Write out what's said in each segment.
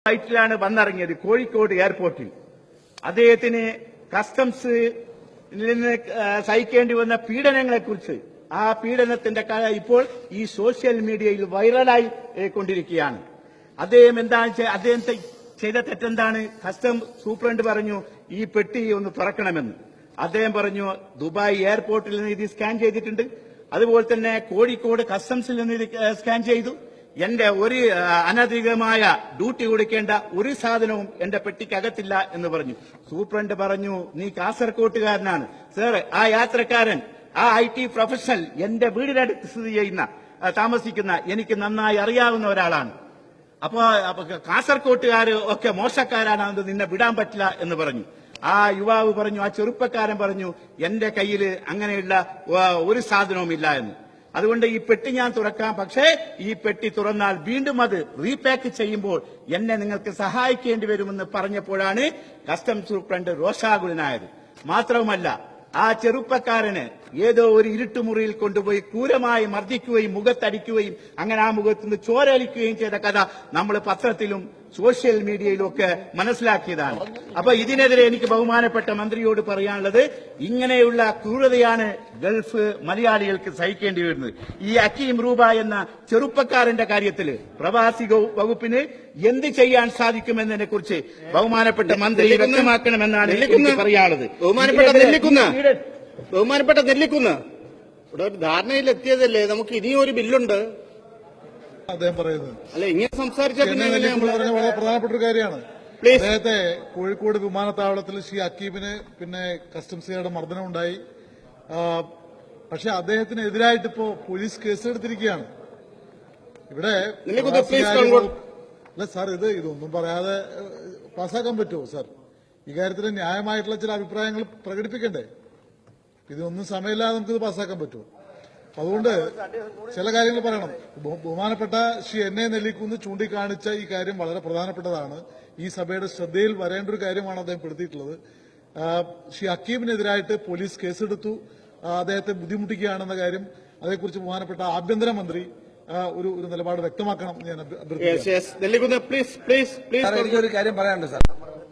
ഫ്ലൈറ്റിലാണ് വന്നിറങ്ങിയത് കോഴിക്കോട് എയർപോർട്ടിൽ. അദ്ദേഹത്തിന് കസ്റ്റംസ് നിന്ന് സഹിക്കേണ്ടി വന്ന പീഡനങ്ങളെക്കുറിച്ച്, ആ പീഡനത്തിന്റെ ഇപ്പോൾ ഈ സോഷ്യൽ മീഡിയയിൽ വൈറലായി കൊണ്ടിരിക്കുകയാണ്. അദ്ദേഹം ചെയ്ത തെറ്റെന്താണ്? കസ്റ്റം സൂപ്രണ്ട് പറഞ്ഞു ഈ പെട്ടി ഒന്ന് തുറക്കണമെന്ന്. അദ്ദേഹം പറഞ്ഞു ദുബായ് എയർപോർട്ടിൽ നിന്ന് ഇത് സ്കാൻ ചെയ്തിട്ടുണ്ട്, അതുപോലെ തന്നെ കോഴിക്കോട് കസ്റ്റംസിൽ നിന്ന് ഇത് സ്കാൻ ചെയ്തു. എന്റെ ഒരു അനധികൃതമായ ഡ്യൂട്ടി കൊടുക്കേണ്ട ഒരു സാധനവും എന്റെ പെട്ടിക്കകത്തില്ല എന്ന് പറഞ്ഞു. സൂപ്രണ്ട് പറഞ്ഞു നീ കാസർകോട്ടുകാരനാണ്. സർ, ആ യാത്രക്കാരൻ, ആ IT പ്രൊഫഷണൽ എന്റെ വീടിനടുത്ത് സ്ഥിതി ചെയ്യുന്ന താമസിക്കുന്ന എനിക്ക് നന്നായി അറിയാവുന്ന ഒരാളാണ്. അപ്പോ കാസർകോട്ടുകാർ ഒക്കെ മോശക്കാരാണെന്ന് നിന്നെ വിടാൻ പറ്റില്ല എന്ന് പറഞ്ഞു. ആ യുവാവ് പറഞ്ഞു, ആ ചെറുപ്പക്കാരൻ പറഞ്ഞു എന്റെ കയ്യിൽ അങ്ങനെയുള്ള ഒരു സാധനവും ഇല്ല എന്ന്. അതുകൊണ്ട് ഈ പെട്ടി ഞാൻ തുറക്കാം, പക്ഷേ ഈ പെട്ടി തുറന്നാൽ വീണ്ടും അത് റീപാക്ക് ചെയ്യുമ്പോൾ എന്നെ നിങ്ങൾക്ക് സഹായിക്കേണ്ടി വരുമെന്ന് പറഞ്ഞപ്പോഴാണ് കസ്റ്റംസ് സൂപ്രണ്ട് രോഷാകുലനായത്. മാത്രവുമല്ല, ആ ചെറുപ്പക്കാരന് ഏതോ ഒരു ഇരുട്ടുമുറിയിൽ കൊണ്ടുപോയി ക്രൂരമായി മർദ്ദിക്കുകയും മുഖത്തടിക്കുകയും അങ്ങനെ ആ മുഖത്തുനിന്ന് ചോരലിക്കുകയും ചെയ്ത കഥ നമ്മൾ പത്രത്തിലും സോഷ്യൽ മീഡിയയിലും ഒക്കെ മനസ്സിലാക്കിയതാണ്. അപ്പൊ ഇതിനെതിരെ എനിക്ക് ബഹുമാനപ്പെട്ട മന്ത്രിയോട് പറയാനുള്ളത്, ഇങ്ങനെയുള്ള ക്രൂരതയാണ് ഗൾഫ് മലയാളികൾക്ക് സഹിക്കേണ്ടി വരുന്നത്. ഈ ഹക്കീം റൂബ എന്ന ചെറുപ്പക്കാരന്റെ കാര്യത്തിൽ പ്രവാസി വകുപ്പിന് എന്ത് ചെയ്യാൻ സാധിക്കുമെന്നതിനെ കുറിച്ച് ബഹുമാനപ്പെട്ട മന്ത്രി വ്യക്തമാക്കണമെന്നാണ് എനിക്ക് പറയാനുള്ളത്. ബഹുമാനപ്പെട്ട നെല്ലിക്കുന്ന്, ഇവിടെ ഒരു ധാരണയിലെത്തിയതല്ലേ, നമുക്ക് ഇനിയും ഒരു ബില്ലുണ്ട് അദ്ദേഹം പറയുന്നത്. അല്ല, ഇങ്ങനെ സംസാരിച്ച വളരെ പ്രധാനപ്പെട്ട ഒരു കാര്യമാണ്. അദ്ദേഹത്തെ കോഴിക്കോട് വിമാനത്താവളത്തിൽ ശ്രീ അക്കീബിന് പിന്നെ കസ്റ്റംസുകാരുടെ മർദ്ദനം ഉണ്ടായി. പക്ഷെ അദ്ദേഹത്തിനെതിരായിട്ട് ഇപ്പോ പോലീസ് കേസെടുത്തിരിക്കുകയാണ്. ഇവിടെ അല്ല സാർ, ഇതൊന്നും പറയാതെ പാസ്സാക്കാൻ പറ്റുമോ സാർ? ഇക്കാര്യത്തിൽ ന്യായമായിട്ടുള്ള ചില അഭിപ്രായങ്ങൾ പ്രകടിപ്പിക്കണ്ടേ? ഇതൊന്നും സമയമില്ലാതെ നമുക്കിത് പാസ്സാക്കാൻ പറ്റുമോ? അതുകൊണ്ട് ചില കാര്യങ്ങൾ പറയണം. ബഹുമാനപ്പെട്ട ശ്രീ എന്നെ നെല്ലിക്കുന്ന് ചൂണ്ടിക്കാണിച്ച ഈ കാര്യം വളരെ പ്രധാനപ്പെട്ടതാണ്. ഈ സഭയുടെ ശ്രദ്ധയിൽ വരേണ്ട ഒരു കാര്യമാണ് അദ്ദേഹം പെടുത്തിയിട്ടുള്ളത്. ശ്രീ ഹക്കീമിനെതിരായിട്ട് പോലീസ് കേസെടുത്തു, അദ്ദേഹത്തെ ബുദ്ധിമുട്ടിക്കുകയാണെന്ന കാര്യം അതേക്കുറിച്ച് ബഹുമാനപ്പെട്ട ആഭ്യന്തരമന്ത്രി ഒരു നിലപാട് വ്യക്തമാക്കണം ഞാൻ എനിക്കൊരു കാര്യം പറയാനുണ്ട് സാർ.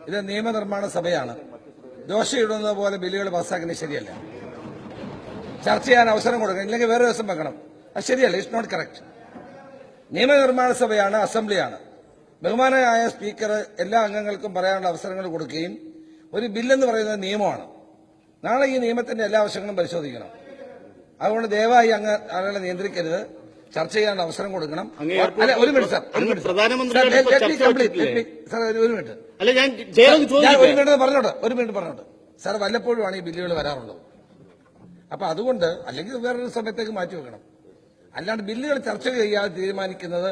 ഇത് നിയമനിർമ്മാണ സഭയാണ്. ദോശയിടുന്നത് പോലെ ബില്ലുകൾ പാസ്സാക്കുന്നത് ശരിയല്ല. ചർച്ച ചെയ്യാൻ അവസരം കൊടുക്കണം, ഇല്ലെങ്കിൽ വേറെ ദിവസം വെക്കണം. അത് ശരിയല്ല, ഇറ്റ്സ് നോട്ട് കറക്റ്റ്. നിയമനിർമ്മാണ സഭയാണ്, അസംബ്ലിയാണ്. ബഹുമാനായ സ്പീക്കർ എല്ലാ അംഗങ്ങൾക്കും പറയാനുള്ള അവസരങ്ങൾ കൊടുക്കുകയും ഒരു ബില്ലെന്ന് പറയുന്നത് നിയമമാണ്. നാളെ ഈ നിയമത്തിന്റെ എല്ലാ വശങ്ങളും പരിശോധിക്കണം. അതുകൊണ്ട് ദയവായി അങ്ങ് ആളുകളെ നിയന്ത്രിക്കരുത്, ചർച്ച ചെയ്യാനുള്ള അവസരം കൊടുക്കണം. ഒരു മിനിറ്റ് സാർ, ഒരു മിനിറ്റ് പറഞ്ഞോട്ടെ സാർ. വല്ലപ്പോഴുമാണ് ഈ ബില്ലുകൾ വരാറുള്ളത്. അപ്പൊ അതുകൊണ്ട് അല്ലെങ്കിൽ വേറൊരു സമയത്തേക്ക് മാറ്റിവെക്കണം. അല്ലാണ്ട് ബില്ലുകൾ ചർച്ച ചെയ്യാതെ തീരുമാനിക്കുന്നത്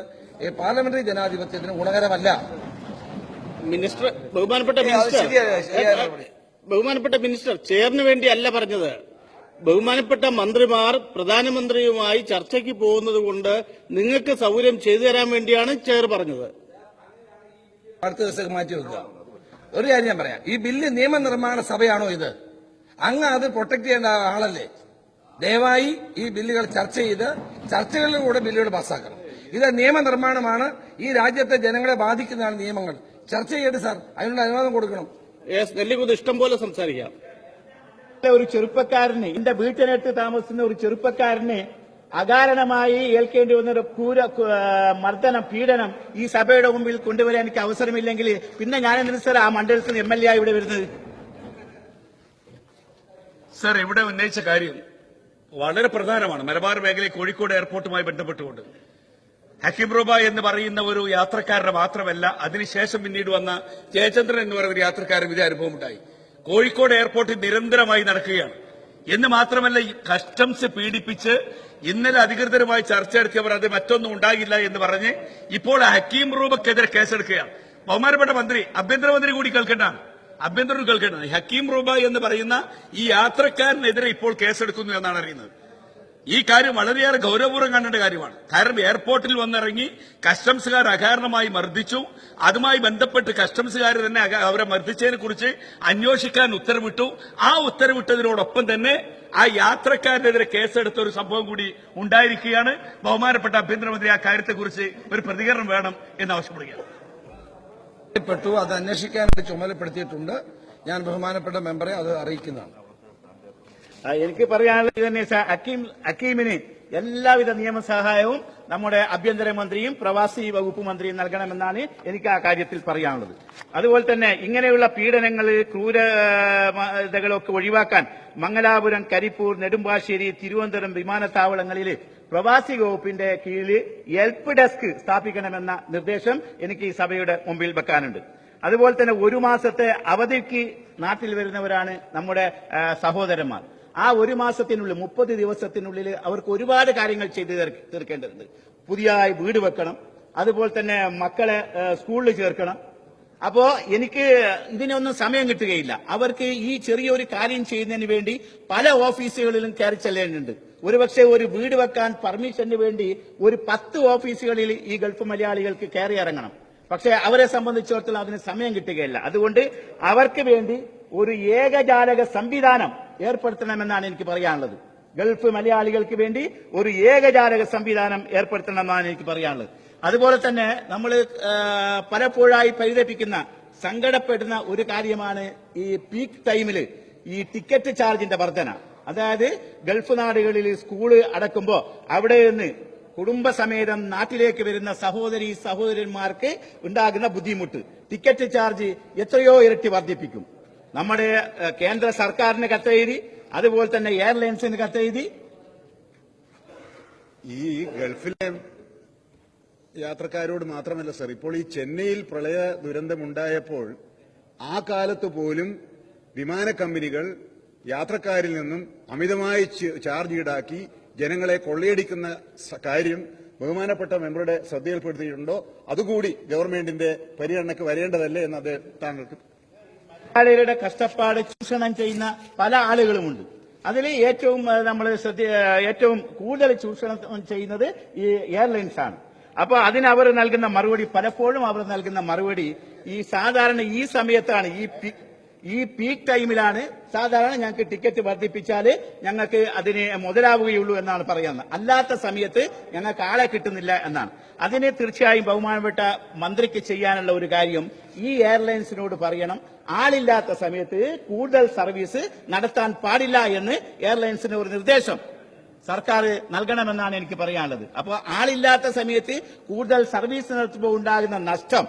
പാർലമെന്ററി ജനാധിപത്യത്തിന് ഗുണകരമല്ല. ബഹുമാനപ്പെട്ട മിനിസ്റ്റർ ചെയറിന് വേണ്ടിയല്ല പറഞ്ഞത്. ബഹുമാനപ്പെട്ട മന്ത്രിമാർ പ്രധാനമന്ത്രിയുമായി ചർച്ചയ്ക്ക് പോകുന്നത് കൊണ്ട് നിങ്ങൾക്ക് സൗകര്യം ചെയ്തു തരാൻ വേണ്ടിയാണ് ചെയർ പറഞ്ഞത്. അടുത്ത ദിവസം മാറ്റിവെക്കുക. ഒരു കാര്യം ഞാൻ പറയാം, ഈ ബില്ല് നിയമനിർമ്മാണ സഭയാണോ ഇത്? അങ്ങ് അത് പ്രൊട്ടക്ട് ചെയ്യേണ്ട ആളല്ലേ? ദയവായി ഈ ബില്ലുകൾ ചർച്ച ചെയ്ത് ചർച്ചകളിലൂടെ ബില്ലുകൾ പാസ്സാക്കണം. ഇത് നിയമനിർമ്മാണമാണ്, ഈ രാജ്യത്തെ ജനങ്ങളെ ബാധിക്കുന്നതാണ് നിയമങ്ങൾ. ചർച്ച ചെയ്യട്ടെ സാർ, അതിനുള്ള അനുവാദം കൊടുക്കണം. നെല്ലിക്കുന്ന് ഇഷ്ടം പോലെ സംസാരിക്കാം. ഒരു ചെറുപ്പക്കാരന്, എന്റെ വീട്ടിനടുത്ത് താമസിക്കുന്ന ഒരു ചെറുപ്പക്കാരന് അകാരണമായി ഏൽക്കേണ്ടി വന്ന ഒരു മർദ്ദനം, പീഡനം ഈ സഭയുടെ മുമ്പിൽ കൊണ്ടുവരാൻ എനിക്ക് അവസരമില്ലെങ്കിൽ പിന്നെ ഞാൻ എന്തിനു സാർ ആ മണ്ഡലത്തിൽ നിന്ന് MLA ഇവിടെ വരുന്നത്? സർ, ഇവിടെ ഉന്നയിച്ച കാര്യം വളരെ പ്രധാനമാണ്. മലബാർ മേഖലയിൽ കോഴിക്കോട് എയർപോർട്ടുമായി ബന്ധപ്പെട്ടുകൊണ്ട് ഹക്കീം റൂബ എന്ന് പറയുന്ന ഒരു യാത്രക്കാരനെ മാത്രമല്ല, അതിനുശേഷം പിന്നീട് വന്ന ജയചന്ദ്രൻ എന്ന് പറയുന്ന ഒരു യാത്രക്കാരൻ ഇതേ അനുഭവമുണ്ടായി. കോഴിക്കോട് എയർപോർട്ടിൽ നിരന്തരമായി നടക്കുകയാണ്. എന്ന് മാത്രമല്ല, കസ്റ്റംസ് പീഡിപ്പിച്ച് ഇന്നലെ അധികൃതരുമായി ചർച്ച നടത്തിയവർ അത് മറ്റൊന്നും ഉണ്ടാകില്ല എന്ന് പറഞ്ഞ് ഇപ്പോൾ ഹക്കീം റൂബക്കെതിരെ കേസെടുക്കുകയാണ്. ബഹുമാനപ്പെട്ട മന്ത്രി, ആഭ്യന്തരമന്ത്രി കൂടി കേൾക്കേണ്ടതാണ്. ഹക്കീം റൂബ എന്ന് പറയുന്ന ഈ യാത്രക്കാരനെതിരെ ഇപ്പോൾ കേസെടുക്കുന്നു എന്നാണ് അറിയുന്നത്. ഈ കാര്യം വളരെയേറെ ഗൌരവപൂർവ്വം കാണേണ്ട കാര്യമാണ്. കാരണം എയർപോർട്ടിൽ വന്നിറങ്ങി കസ്റ്റംസുകാർ അകാരണമായി മർദ്ദിച്ചു. അതുമായി ബന്ധപ്പെട്ട് കസ്റ്റംസുകാർ തന്നെ അവരെ മർദ്ദിച്ചതിനെ കുറിച്ച് അന്വേഷിക്കാൻ ഉത്തരവിട്ടു. ആ ഉത്തരവിട്ടതിനോടൊപ്പം തന്നെ ആ യാത്രക്കാരനെതിരെ കേസെടുത്ത ഒരു സംഭവം കൂടി ഉണ്ടായിരിക്കുകയാണ്. ബഹുമാനപ്പെട്ട ആഭ്യന്തരമന്ത്രി ആ കാര്യത്തെക്കുറിച്ച് ഒരു പ്രതികരണം വേണം എന്ന് ആവശ്യപ്പെടുകയാണ്. പെട്ടു, അത് അന്വേഷിക്കാനായിട്ട് ചുമതലപ്പെടുത്തിയിട്ടുണ്ട്. ഞാൻ ബഹുമാനപ്പെട്ട മെമ്പറെ അത് അറിയിക്കുന്നതാണ്. എനിക്ക് പറയാനുള്ളത് തന്നെ ഹക്കീമിന് എല്ലാവിധ നിയമസഹായവും നമ്മുടെ ആഭ്യന്തരമന്ത്രിയും പ്രവാസി വകുപ്പ് മന്ത്രിയും നൽകണമെന്നാണ് എനിക്ക് ആ കാര്യത്തിൽ പറയാനുള്ളത്. അതുപോലെ തന്നെ ഇങ്ങനെയുള്ള പീഡനങ്ങൾ, ക്രൂരതകളൊക്കെ ഒഴിവാക്കാൻ മംഗലാപുരം, കരിപ്പൂർ, നെടുമ്പാശ്ശേരി, തിരുവനന്തപുരം വിമാനത്താവളങ്ങളിൽ പ്രവാസി വകുപ്പിന്റെ കീഴിൽ ഹെൽപ്പ് ഡെസ്ക് സ്ഥാപിക്കണമെന്ന നിർദ്ദേശം എനിക്ക് ഈ സഭയുടെ മുമ്പിൽ വെക്കാനുണ്ട്. അതുപോലെ തന്നെ 1 മാസത്തെ അവധിക്ക് നാട്ടിൽ വരുന്നവരാണ് നമ്മുടെ സഹോദരന്മാർ. ആ 1 മാസത്തിനുള്ളിൽ 30 ദിവസത്തിനുള്ളിൽ അവർക്ക് ഒരുപാട് കാര്യങ്ങൾ ചെയ്തു തീർക്കേണ്ടതുണ്ട്. പുതിയതായി വീട് വെക്കണം, അതുപോലെ തന്നെ മക്കളെ സ്കൂളിൽ ചേർക്കണം. അപ്പോ എനിക്ക് ഇതിനൊന്നും സമയം കിട്ടുകയില്ല. അവർക്ക് ഈ ചെറിയൊരു കാര്യം ചെയ്യുന്നതിന് വേണ്ടി പല ഓഫീസുകളിലും കയറി ചെല്ലേണ്ടതുണ്ട്. ഒരുപക്ഷെ ഒരു വീട് വെക്കാൻ പെർമിഷന് വേണ്ടി ഒരു 10 ഓഫീസുകളിൽ ഈ ഗൾഫ് മലയാളികൾക്ക് കയറി ഇറങ്ങണം. പക്ഷെ അവരെ സംബന്ധിച്ചിടത്തോളം അതിന് സമയം കിട്ടുകയില്ല. അതുകൊണ്ട് അവർക്ക് വേണ്ടി ഒരു ഏകജാലക സംവിധാനം ഏർപ്പെടുത്തണമെന്നാണ് എനിക്ക് പറയാനുള്ളത്. ഗൾഫ് മലയാളികൾക്ക് വേണ്ടി ഒരു ഏകജാലക സംവിധാനം ഏർപ്പെടുത്തണമെന്നാണ് എനിക്ക് പറയാനുള്ളത്. അതുപോലെ തന്നെ നമ്മൾ പലപ്പോഴായി പരിതപിക്കുന്ന, സങ്കടപ്പെടുന്ന ഒരു കാര്യമാണ് ഈ പീക്ക് ടൈമിൽ ഈ ടിക്കറ്റ് ചാർജിന്റെ വർധന. അതായത് ഗൾഫ് നാടുകളിൽ സ്കൂള് അടക്കുമ്പോൾ അവിടെ നിന്ന് കുടുംബസമേതം നാട്ടിലേക്ക് വരുന്ന സഹോദരന്മാർക്ക് ഉണ്ടാകുന്ന ബുദ്ധിമുട്ട്, ടിക്കറ്റ് ചാർജ് എത്രയോ ഇരട്ടി വർദ്ധിപ്പിക്കും. നമ്മുടെ കേന്ദ്ര സർക്കാരിന് കത്തെഴുതി, അതുപോലെ തന്നെ എയർലൈൻസിന് കത്തെഴുതി. ഈ ഗൾഫിലെ യാത്രക്കാരോട് മാത്രമല്ല സർ, ഇപ്പോൾ ഈ ചെന്നൈയിൽ പ്രളയ ദുരന്തമുണ്ടായപ്പോൾ ആ കാലത്ത് പോലും വിമാന കമ്പനികൾ യാത്രക്കാരിൽ നിന്നും അമിതമായി ചാർജ് ഈടാക്കി ജനങ്ങളെ കൊള്ളയടിക്കുന്ന കാര്യം ബഹുമാനപ്പെട്ട മെമ്പറുടെ ശ്രദ്ധയിൽപ്പെടുത്തിയിട്ടുണ്ടോ? അതുകൂടി ഗവൺമെന്റിന്റെ പരിഗണനയ്ക്ക് വരേണ്ടതല്ലേ എന്ന് അത് താങ്കൾക്ക്? മലയാളികളുടെ കഷ്ടപ്പാട് ചൂഷണം ചെയ്യുന്ന പല ആളുകളുമുണ്ട്. അതിൽ ഏറ്റവും കൂടുതൽ ചൂഷണം ചെയ്യുന്നത് ഈ എയർലൈൻസ് ആണ്. അപ്പൊ അതിനവർ നൽകുന്ന മറുപടി, പലപ്പോഴും അവർ നൽകുന്ന മറുപടി ഈ സാധാരണ ഈ സമയത്താണ്, ഈ പീക്ക് ടൈമിലാണ് സാധാരണ ഞങ്ങൾക്ക് ടിക്കറ്റ് വർദ്ധിപ്പിച്ചാൽ ഞങ്ങൾക്ക് അതിന് മുതലാവുകയുള്ളൂ എന്നാണ് പറയുന്നത്. അല്ലാത്ത സമയത്ത് ഞങ്ങൾക്ക് ആളെ കിട്ടുന്നില്ല എന്നാണ്. അതിന് തീർച്ചയായും ബഹുമാനപ്പെട്ട മന്ത്രിക്ക് ചെയ്യാനുള്ള ഒരു കാര്യം, ഈ എയർലൈൻസിനോട് പറയണം, ആളില്ലാത്ത സമയത്ത് കൂടുതൽ സർവീസ് നടത്താൻ പാടില്ല എന്ന് എയർലൈൻസിന് ഒരു നിർദ്ദേശം സർക്കാർ നൽകണമെന്നാണ് എനിക്ക് പറയാനുള്ളത്. അപ്പോൾ ആളില്ലാത്ത സമയത്ത് കൂടുതൽ സർവീസ് നടത്തുമ്പോൾ ഉണ്ടാകുന്ന നഷ്ടം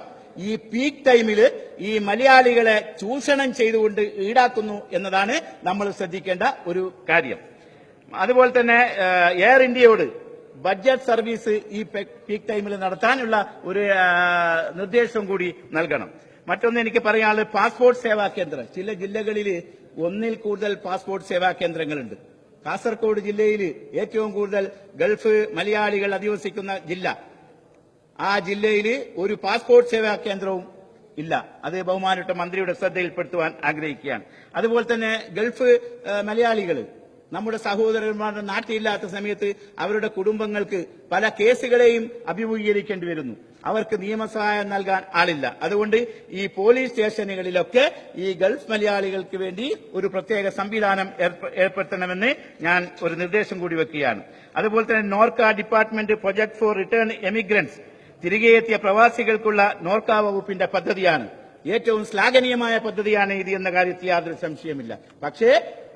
ഈ പീക്ക് ടൈമിൽ ഈ മലയാളികളെ ചൂഷണം ചെയ്തുകൊണ്ട് ഈടാക്കുന്നു എന്നതാണ് നമ്മൾ ശ്രദ്ധിക്കേണ്ട ഒരു കാര്യം. അതുപോലെ തന്നെ എയർ ഇന്ത്യയോട് ബഡ്ജറ്റ് സർവീസ് ഈ പീക്ക് ടൈമിൽ നടത്താനുള്ള ഒരു നിർദ്ദേശം കൂടി നൽകണം. മറ്റൊന്ന് എനിക്ക് പറയാനുള്ളത്, പാസ്പോർട്ട് സേവാ കേന്ദ്രം. ചില ജില്ലകളിൽ 1ൽ കൂടുതൽ പാസ്പോർട്ട് സേവാ കേന്ദ്രങ്ങളുണ്ട്. കാസർഗോഡ് ജില്ലയിൽ ഏറ്റവും കൂടുതൽ ഗൾഫ് മലയാളികൾ അധിവസിക്കുന്ന ജില്ല. ആ ജില്ലയിൽ ഒരു പാസ്പോർട്ട് സേവാ കേന്ദ്രവും ഇല്ല. അത് ബഹുമാനപ്പെട്ട മന്ത്രിയുടെ ശ്രദ്ധയിൽപ്പെടുത്തുവാൻ ആഗ്രഹിക്കുകയാണ്. അതുപോലെ തന്നെ ഗൾഫ് മലയാളികൾ, നമ്മുടെ സഹോദരന്മാരുടെ നാട്ടിലില്ലാത്ത സമയത്ത് അവരുടെ കുടുംബങ്ങൾക്ക് പല കേസുകളെയും അഭിമുഖീകരിക്കേണ്ടി വരുന്നു. അവർക്ക് നിയമസഹായം നൽകാൻ ആളില്ല. അതുകൊണ്ട് ഈ പോലീസ് സ്റ്റേഷനുകളിലൊക്കെ ഈ ഗൾഫ് മലയാളികൾക്ക് വേണ്ടി ഒരു പ്രത്യേക സംവിധാനം ഏർപ്പെടുത്തണമെന്ന് ഞാൻ ഒരു നിർദ്ദേശം കൂടി വെക്കുകയാണ്. അതുപോലെ തന്നെ Norka department project four return emigrants, തിരികെ എത്തിയ പ്രവാസികൾക്കുള്ള നോർക്ക വകുപ്പിന്റെ പദ്ധതിയാണ്. ഏറ്റവും ശ്ലാഘനീയമായ പദ്ധതിയാണ് ഇത് എന്ന കാര്യത്തിൽ യാതൊരു സംശയമില്ല. പക്ഷേ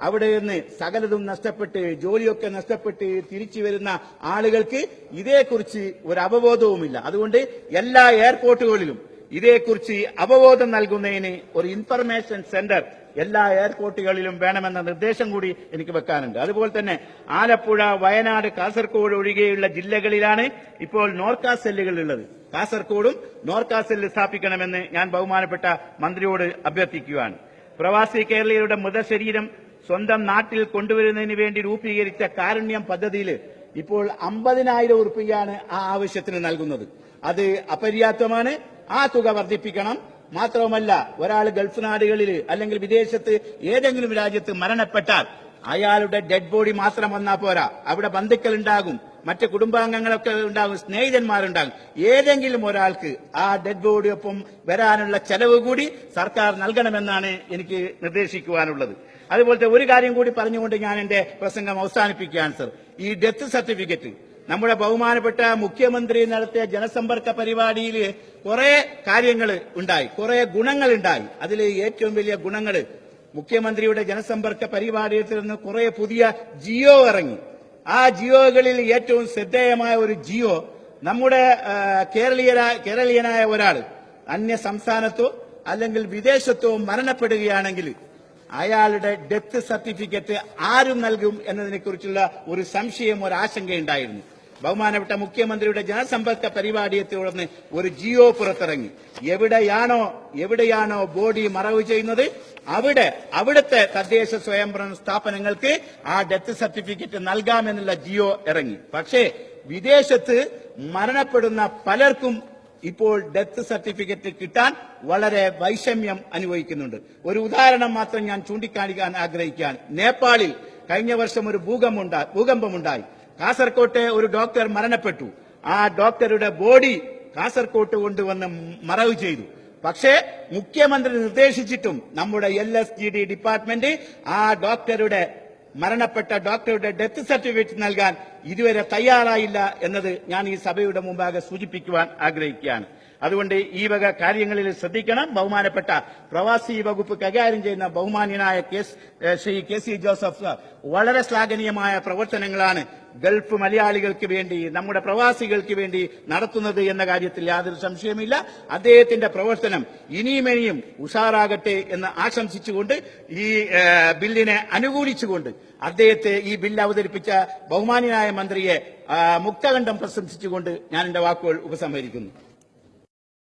അവിടെ നിന്ന് സകലതും നഷ്ടപ്പെട്ട്, ജോലിയൊക്കെ നഷ്ടപ്പെട്ട് തിരിച്ചു വരുന്ന ആളുകൾക്ക് ഇതേക്കുറിച്ച് ഒരു അവബോധവുമില്ല. അതുകൊണ്ട് എല്ലാ എയർപോർട്ടുകളിലും ഇതേക്കുറിച്ച് അവബോധം നൽകുന്നതിന് ഒരു ഇൻഫർമേഷൻ സെന്റർ എല്ലാ എയർപോർട്ടുകളിലും വേണമെന്ന നിർദ്ദേശം കൂടി എനിക്ക് വെക്കാനുണ്ട്. അതുപോലെ തന്നെ ആലപ്പുഴ, വയനാട്, കാസർഗോഡ് ഒഴികെയുള്ള ജില്ലകളിലാണ് ഇപ്പോൾ നോർക്ക സെല്ലുകൾ ഉള്ളത്. കാസർഗോഡും നോർക്ക സെല്ല് സ്ഥാപിക്കണമെന്ന് ഞാൻ ബഹുമാനപ്പെട്ട മന്ത്രിയോട് അഭ്യർത്ഥിക്കുകയാണ്. പ്രവാസി കേരളീയരുടെ മൃതശരീരം സ്വന്തം നാട്ടിൽ കൊണ്ടുവരുന്നതിന് വേണ്ടി രൂപീകരിച്ച കാരുണ്യം പദ്ധതിയിൽ ഇപ്പോൾ 50,000 രൂപയാണ് ആ ആവശ്യത്തിന് നൽകുന്നത്. അത് അപര്യാപ്തമാണ്. ആ തുക വർദ്ധിപ്പിക്കണം. മാത്രവുമല്ല, ഒരാൾ ഗൾഫ് നാടുകളിൽ അല്ലെങ്കിൽ വിദേശത്ത് ഏതെങ്കിലും രാജ്യത്ത് മരണപ്പെട്ടാൽ അയാളുടെ ഡെഡ് ബോഡി മാത്രം വന്നാൽ പോരാ. അവിടെ ബന്ധുക്കൾ ഉണ്ടാകും, മറ്റ് കുടുംബാംഗങ്ങളൊക്കെ ഉണ്ടാകും, സ്നേഹിതന്മാരുണ്ടാകും. ഏതെങ്കിലും ഒരാൾക്ക് ആ ഡെഡ് ബോഡിയൊപ്പം വരാനുള്ള ചെലവ് കൂടി സർക്കാർ നൽകണമെന്നാണ് എനിക്ക് നിർദ്ദേശിക്കുവാനുള്ളത്. അതുപോലത്തെ ഒരു കാര്യം കൂടി പറഞ്ഞുകൊണ്ട് ഞാൻ എന്റെ പ്രസംഗം അവസാനിപ്പിക്കുകയാണ് സർ. ഈ ഡെത്ത് സർട്ടിഫിക്കറ്റ് നമ്മുടെ ബഹുമാനപ്പെട്ട മുഖ്യമന്ത്രി നടത്തിയ ജനസമ്പർക്ക പരിപാടിയിൽ കുറെ കാര്യങ്ങൾ ഉണ്ടായി, കുറെ ഗുണങ്ങൾ ഉണ്ടായി. അതിൽ ഏറ്റവും വലിയ ഗുണങ്ങൾ മുഖ്യമന്ത്രിയുടെ ജനസമ്പർക്ക പരിപാടിയിൽ നിന്ന് കുറെ പുതിയ ജിയോ ഇറങ്ങി. ആ ജിയോകളിൽ ഏറ്റവും ശ്രദ്ധേയമായ ഒരു ജിയോ, നമ്മുടെ കേരളീയനായ ഒരാൾ അന്യ സംസ്ഥാനത്തോ അല്ലെങ്കിൽ വിദേശത്തോ മരണപ്പെടുകയാണെങ്കിൽ അയാളുടെ ഡെത്ത് സർട്ടിഫിക്കറ്റ് ആരും നൽകും എന്നതിനെ കുറിച്ചുള്ള ഒരു സംശയം, ഒരു ആശങ്കയുണ്ടായിരുന്നു. ബഹുമാനപ്പെട്ട മുഖ്യമന്ത്രിയുടെ ജനസമ്പർക്ക പരിപാടിയെ തുടർന്ന് ഒരു ജിയോ പുറത്തിറങ്ങി. എവിടെയാണോ ബോഡി മറവ് ചെയ്യുന്നത് അവിടുത്തെ തദ്ദേശ സ്വയംഭരണ സ്ഥാപനങ്ങൾക്ക് ആ ഡെത്ത് സർട്ടിഫിക്കറ്റ് നൽകാമെന്നുള്ള ജിയോ ഇറങ്ങി. പക്ഷേ വിദേശത്ത് മരണപ്പെടുന്ന പലർക്കും ഇപ്പോൾ ഡെത്ത് സർട്ടിഫിക്കറ്റ് കിട്ടാൻ വളരെ വൈഷമ്യം അനുഭവിക്കുന്നുണ്ട്. ഒരു ഉദാഹരണം മാത്രം ഞാൻ ചൂണ്ടിക്കാണിക്കാൻ ആഗ്രഹിക്കുകയാണ്. നേപ്പാളിൽ കഴിഞ്ഞ വർഷം ഒരു ഭൂകമ്പമുണ്ടായി. കാസർകോട്ടെ ഒരു ഡോക്ടർ മരണപ്പെട്ടു. ആ ഡോക്ടറുടെ ബോഡി കാസർകോട്ട് കൊണ്ടുവന്ന് മറവ് ചെയ്തു. പക്ഷേ മുഖ്യമന്ത്രി നിർദ്ദേശിച്ചിട്ടും നമ്മുടെ LSGD ഡിപ്പാർട്ട്മെന്റ് ആ മരണപ്പെട്ട ഡോക്ടറുടെ ഡെത്ത് സർട്ടിഫിക്കറ്റ് നൽകാൻ ഇതുവരെ തയ്യാറായില്ല എന്നത് ഞാൻ ഈ സഭയുടെ മുമ്പാകെ സൂചിപ്പിക്കുവാൻ ആഗ്രഹിക്കുകയാണ്. അതുകൊണ്ട് ഈ വക കാര്യങ്ങളിൽ ശ്രദ്ധിക്കണം. ബഹുമാനപ്പെട്ട പ്രവാസി വകുപ്പ് കൈകാര്യം ചെയ്യുന്ന ബഹുമാന്യനായ ശ്രീ KC ജോസഫ് വളരെ ശ്ലാഘനീയമായ പ്രവർത്തനങ്ങളാണ് ഗൾഫ് മലയാളികൾക്ക് വേണ്ടി, നമ്മുടെ പ്രവാസികൾക്ക് വേണ്ടി നടത്തുന്നത് എന്ന കാര്യത്തിൽ യാതൊരു സംശയമില്ല. അദ്ദേഹത്തിന്റെ പ്രവർത്തനം ഇനിയും ഉഷാറാകട്ടെ എന്ന് ആശംസിച്ചുകൊണ്ട് ഈ ബില്ലിനെ അനുകൂലിച്ചുകൊണ്ട് അദ്ദേഹത്തെ ഈ ബില്ല് അവതരിപ്പിച്ച ബഹുമാന്യനായ മന്ത്രിയെ മുക്തകണ്ഠം പ്രശംസിച്ചുകൊണ്ട് ഞാൻ എന്റെ വാക്കുകൾ ഉപസംഹരിക്കുന്നു.